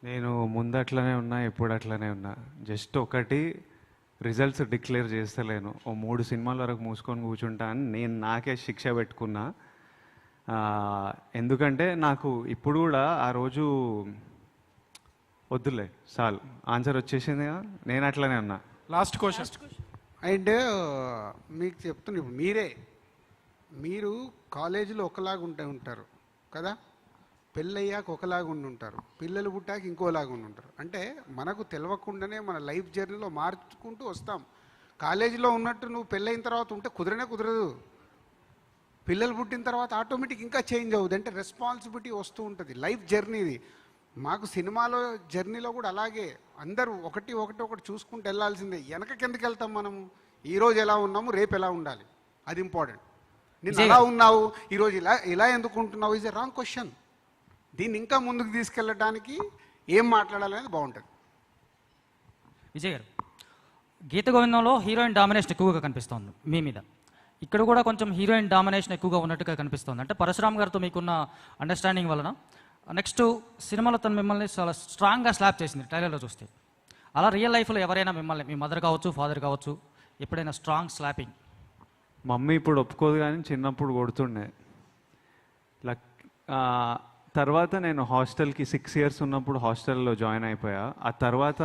నేను ముందు అట్లనే ఉన్నా, ఎప్పుడు అట్లనే ఉన్నా. జస్ట్ ఒకటి రిజల్ట్స్ డిక్లేర్ చేస్తలేను. ఓ 3 సినిమాల వరకు మూసుకొని కూర్చుంటా అని నేను నాకే శిక్ష పెట్టుకున్నా. ఎందుకంటే నాకు ఇప్పుడు కూడా ఆ రోజు వద్దులే చాలు, ఆన్సర్ వచ్చేసింది కదా, నేను అట్లనే ఉన్నా. Last question. అండ్ మీకు చెప్తున్నా, ఇప్పుడు మీరు కాలేజీలో ఒకలాగా ఉంటారు కదా, పెళ్ళయ్యాక ఒకలాగా ఉంటారు, పిల్లలు పుట్టాక ఇంకోలాగా ఉంటారు. అంటే మనకు తెలియకుండానే మన లైఫ్ జర్నీలో మార్చుకుంటూ వస్తాం. కాలేజీలో ఉన్నట్టు నువ్వు పెళ్ళైన తర్వాత ఉంటే కుదరదు. పిల్లలు పుట్టిన తర్వాత ఆటోమేటిక్ ఇంకా చేంజ్ అవుతుంది. అంటే రెస్పాన్సిబిలిటీ వస్తూ ఉంటుంది లైఫ్ జర్నీది. మాకు సినిమాలో జర్నీలో కూడా అలాగే అందరూ ఒకటి చూసుకుంటూ వెళ్ళాల్సిందే. కిందకి వెళ్తాం మనము. ఈరోజు ఎలా ఉన్నాము, రేపు ఎలా ఉండాలి, అది ఇంపార్టెంట్. నిన్ను ఎలా ఉన్నావు, ఈరోజు ఇలా ఎందుకు ఉంటున్నావు ఈజ్ ఎ రాంగ్ క్వశ్చన్. దీన్ని ఇంకా ముందుకు తీసుకెళ్ళడానికి ఏం మాట్లాడాలనేది బాగుంటుంది. విజయ్ గారు, గీత గోవిందంలో హీరోయిన్ డామినేషన్ ఎక్కువగా కనిపిస్తోంది మీ మీద. ఇక్కడ కూడా కొంచెం హీరోయిన్ డామినేషన్ ఎక్కువగా ఉన్నట్టుగా కనిపిస్తుంది. అంటే పరశురామ్ గారితో మీకున్న అండర్స్టాండింగ్ వలన నెక్స్ట్ సినిమాలో తను మిమ్మల్ని చాలా స్ట్రాంగ్గా స్లాప్ చేసింది ట్రైలర్లో చూస్తే. అలా రియల్ లైఫ్లో ఎవరైనా మిమ్మల్ని, మీ మదర్ కావచ్చు, ఫాదర్ కావచ్చు, ఎప్పుడైనా స్ట్రాంగ్ స్లాపింగ్? మమ్మీ ఇప్పుడు ఒప్పుకోదు, కానీ చిన్నప్పుడు కొడుతుండే. తర్వాత నేను హాస్టల్కి 6 years ఉన్నప్పుడు హాస్టల్లో జాయిన్ అయిపోయా. ఆ తర్వాత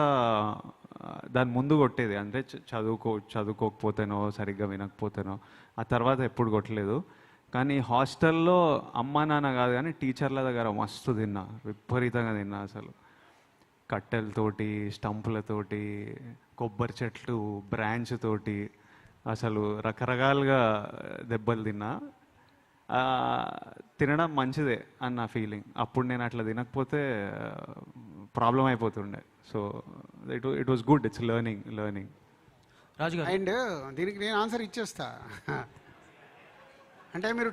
దాని ముందు కొట్టేది, అంటే చదువుకోకపోతేనో సరిగ్గా వినకపోతేనో. ఆ తర్వాత ఎప్పుడు కొట్టలేదు. కానీ హాస్టల్లో అమ్మా నాన్న కాదు కానీ టీచర్ల దగ్గర మస్తు తిన్నా, విపరీతంగా తిన్నా. అసలు కట్టెలతోటి, స్టంపులతోటి, కొబ్బరి చెట్లు బ్రాంచ్ తోటి, అసలు రకరకాలుగా దెబ్బలు తిన్నా. తినడం మంచిదే అన్న ఫీలింగ్. అప్పుడు నేను అట్లా తినకపోతే ప్రాబ్లం అయిపోతుండే. So it was good. It's learning. And దీనికి నేను ఆన్సర్ ఇచ్చేస్తా. అంటే మీరు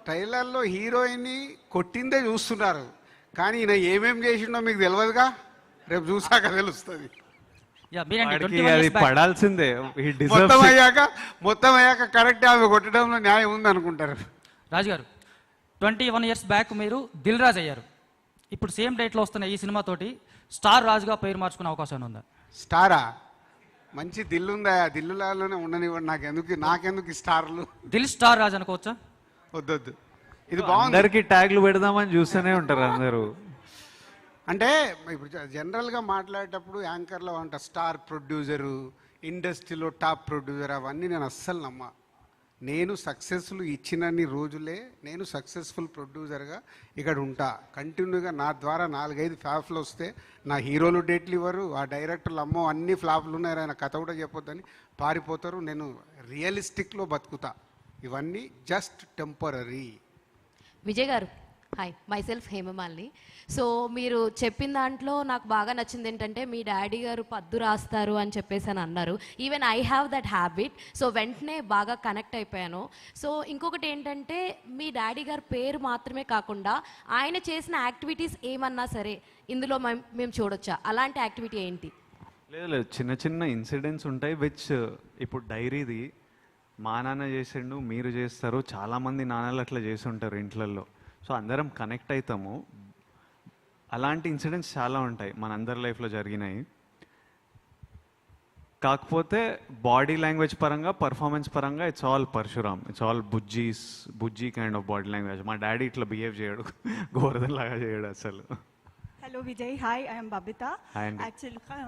ట్రైలర్లో హీరోయిన్ని కొట్టిందే చూస్తున్నారు, కానీ ఈయన ఏమేమి చేసిండో మీకు తెలియదుగా. రేపు చూసాక తెలుస్తుంది. అది పడాల్సిందే. మొత్తం అయ్యాక కరెక్ట్ ఆమె కొట్టడంలో న్యాయం ఉంది అనుకుంటారు. రాజు గారు, 21 years బ్యాక్ మీరు దిల్ రాజు అయ్యారు. ఇప్పుడు సేమ్ డేట్లో వస్తున్న ఈ సినిమాతోటి స్టార్ రాజుగా పేరు మార్చుకునే అవకాశం ఉందా? స్టారా? మంచి దిల్లు ఉందా? దిల్లులాలోనే ఉండనివ్వండి. నాకెందుకు స్టార్లు? దిల్ స్టార్ రాజు అనుకోవచ్చా? వద్దొద్దు, ఇది బాగుంది. అందరికి ట్యాగ్లు పెడదామని చూస్తూనే ఉంటారు అందరూ. అంటే ఇప్పుడు జనరల్గా మాట్లాడేటప్పుడు యాంకర్లో అంట స్టార్ ప్రొడ్యూసరు, ఇండస్ట్రీలో టాప్ ప్రొడ్యూసర్, అవన్నీ నేను అస్సలు నమ్మా. నేను సక్సెస్ఫుల్ ఇచ్చినన్ని రోజులే నేను సక్సెస్ఫుల్ ప్రొడ్యూసర్గా ఇక్కడ ఉంటా. కంటిన్యూగా నా ద్వారా 4-5 ఫ్లాప్లు వస్తే నా హీరోలు డేట్లు ఇవ్వరు, ఆ డైరెక్టర్లు అమ్మో అన్ని ఫ్లాప్లు ఉన్నాయి, ఆయన కథ కూడా చెప్పొద్దని పారిపోతారు. నేను రియలిస్టిక్లో బతుకుతా. ఇవన్నీ జస్ట్ టెంపరరీ. విజయ్ గారు, హాయ్, మైసెల్ఫ్ హేమమాలిని. సో మీరు చెప్పిన దాంట్లో నాకు బాగా నచ్చింది ఏంటంటే మీ డాడీ గారు పద్దు రాస్తారు అని చెప్పేసి అని అన్నారు. Even I have that habit. So వెంటనే బాగా కనెక్ట్ అయిపోయాను. సో ఇంకొకటి ఏంటంటే మీ డాడీ గారి పేరు మాత్రమే కాకుండా ఆయన చేసిన యాక్టివిటీస్ ఏమన్నా సరే ఇందులో మేము చూడొచ్చా? అలాంటి యాక్టివిటీ ఏంటి? లేదు, చిన్న చిన్న ఇన్సిడెంట్స్ ఉంటాయి విచ్ ఇప్పుడు డైరీది మా నాన్న చేసిండు, మీరు చేస్తారు, చాలామంది నాన్నలు అట్లా చేసి ఉంటారు ఇంట్లలో. సో అందరం కనెక్ట్ అవుతాము. అలాంటి ఇన్సిడెంట్స్ చాలా ఉంటాయి మనందరి లైఫ్లో జరిగినాయి. కాకపోతే బాడీ లాంగ్వేజ్ పరంగా, పర్ఫార్మెన్స్ పరంగా it's all Parashuram. It's all Bujji kind of body language. మా డాడీ ఇట్లా బిహేవ్ చేయడు, గోవర్ధన్ లాగా చేయడు అసలు. Hello Vijay, hi, I'm Babita. Hi అండి. యాక్చువల్గా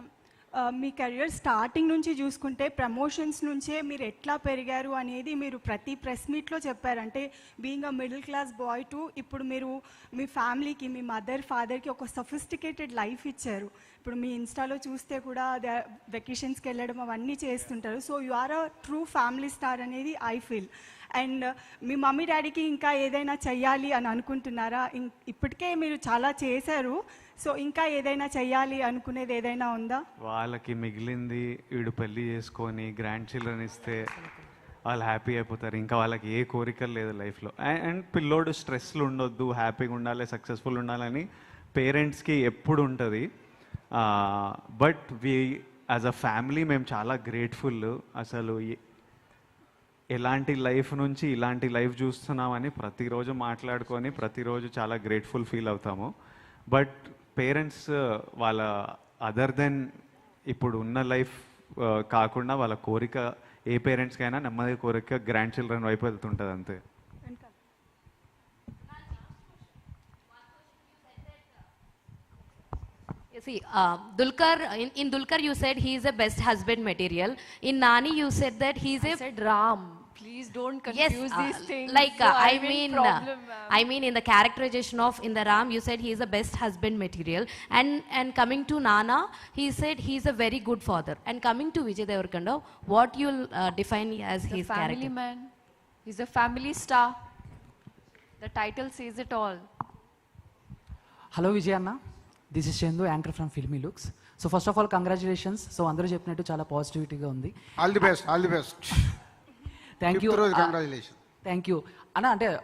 మీ కెరియర్ స్టార్టింగ్ నుంచి చూసుకుంటే ప్రమోషన్స్ నుంచే మీరు ఎట్లా పెరిగారు అనేది మీరు ప్రతి ప్రెస్ మీట్లో చెప్పారు. అంటే being a middle class boy to ఇప్పుడు మీరు మీ ఫ్యామిలీకి, మీ మదర్ ఫాదర్కి ఒక సఫిస్టికేటెడ్ లైఫ్ ఇచ్చారు. ఇప్పుడు మీ ఇన్స్టాలో చూస్తే కూడా వెకేషన్స్కి వెళ్ళడం అవన్నీ చేస్తుంటారు. So you are a true family star అనేది ఐ ఫీల్. అండ్ మీ మమ్మీ డాడీకి ఇంకా ఏదైనా చెయ్యాలి అని అనుకుంటున్నారా? ఇప్పటికే మీరు చాలా చేశారు, సో ఇంకా ఏదైనా చెయ్యాలి అనుకునేది ఏదైనా ఉందా? వాళ్ళకి మిగిలింది వీడు పెళ్ళి చేసుకొని గ్రాండ్ చిల్డ్రన్ ఇస్తే వాళ్ళు హ్యాపీ అయిపోతారు. ఇంకా వాళ్ళకి ఏ కోరికలు లేదు లైఫ్లో. అండ్ పిల్లోడు స్ట్రెస్లు ఉండొద్దు, హ్యాపీగా ఉండాలి, సక్సెస్ఫుల్ ఉండాలని పేరెంట్స్కి ఎప్పుడు ఉంటుంది. బట్ యాజ్ అ ఫ్యామిలీ మేము చాలా గ్రేట్ఫుల్. అసలు ఎలాంటి లైఫ్ నుంచి ఇలాంటి లైఫ్ చూస్తున్నామని ప్రతిరోజు మాట్లాడుకొని ప్రతిరోజు చాలా గ్రేట్ఫుల్ ఫీల్ అవుతాము. బట్ పేరెంట్స్ వాళ్ళ అదర్ దెన్ ఇప్పుడు ఉన్న లైఫ్ కాకుండా వాళ్ళ కోరిక ఏ పేరెంట్స్కైనా నెమ్మది కోరిక గ్రాండ్ చిల్డ్రన్ వైపు వెళ్తుంటుంది అంతే. You see, Dulquer, in Dulquer you said he is a best husband material. In Nani you said that he's I a said Ram. Please don't yes, confuse these things. like So I I'm in mean, problem, I mean in the characterization of in the Ram you said he is a best husband material, and coming to Nana he said he is a very good father, and coming to Vijay Devarkonda, what you'll define as He's a his family character? man. He's a family star. The title says it all. Hello Vijay అన్న, this is Chandu, anchor from filmy looks. So first of all congratulations. So అందరూ చెప్పినట్టు చాలా పాజిటివిటీగా ఉంది. All the best, all the best. Thank you, congratulation. Thank you అన్న. అంటే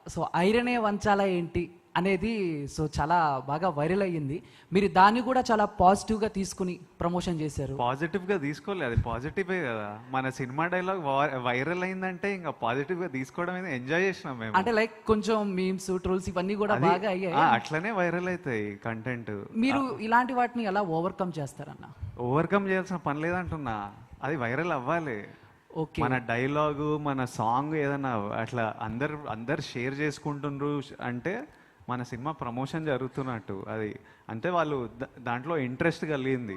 so ఐరనే వంచాలా ఏంటి అనేది సో చాలా బాగా వైరల్ అయ్యింది. మీరు దాన్ని కూడా చాలా పాజిటివ్గా తీసుకుని ప్రమోషన్ చేశారు. పాజిటివ్గా తీసుకోలేదు, అది పాజిటివే కదా. మన సినిమా డైలాగ్ వైరల్ అయిందంటే ఇంకా పాజిటివ్గా తీసుకోవడం మీద ఎంజాయ్ చేసినాం మేము. అంటే లైక్ కొంచెం మీమ్స్, ట్రోల్స్ ఇవన్నీ కూడా అది- బాగా అయ్యాయి. అట్లనే వైరల్ అవుతాయి కంటెంట్. మీరు ఇలాంటి వాటిని ఎలా ఓవర్కమ్ చేస్తారన్న? ఓవర్కమ్ చేయాల్సిన పని లేదంటున్నా, అది వైరల్ అవ్వాలి. ఓకే, మన డైలాగు, మన సాంగ్ ఏదైనా అట్లా అందరు షేర్ చేసుకుంటుండ్రు అంటే మన సినిమా ప్రమోషన్ జరుగుతున్నట్టు. అది అంటే వాళ్ళు దాంట్లో ఇంట్రెస్ట్ కలిగింది.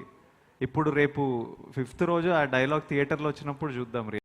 ఇప్పుడు రేపు 5th రోజు ఆ డైలాగ్ థియేటర్లో వచ్చినప్పుడు చూద్దాం.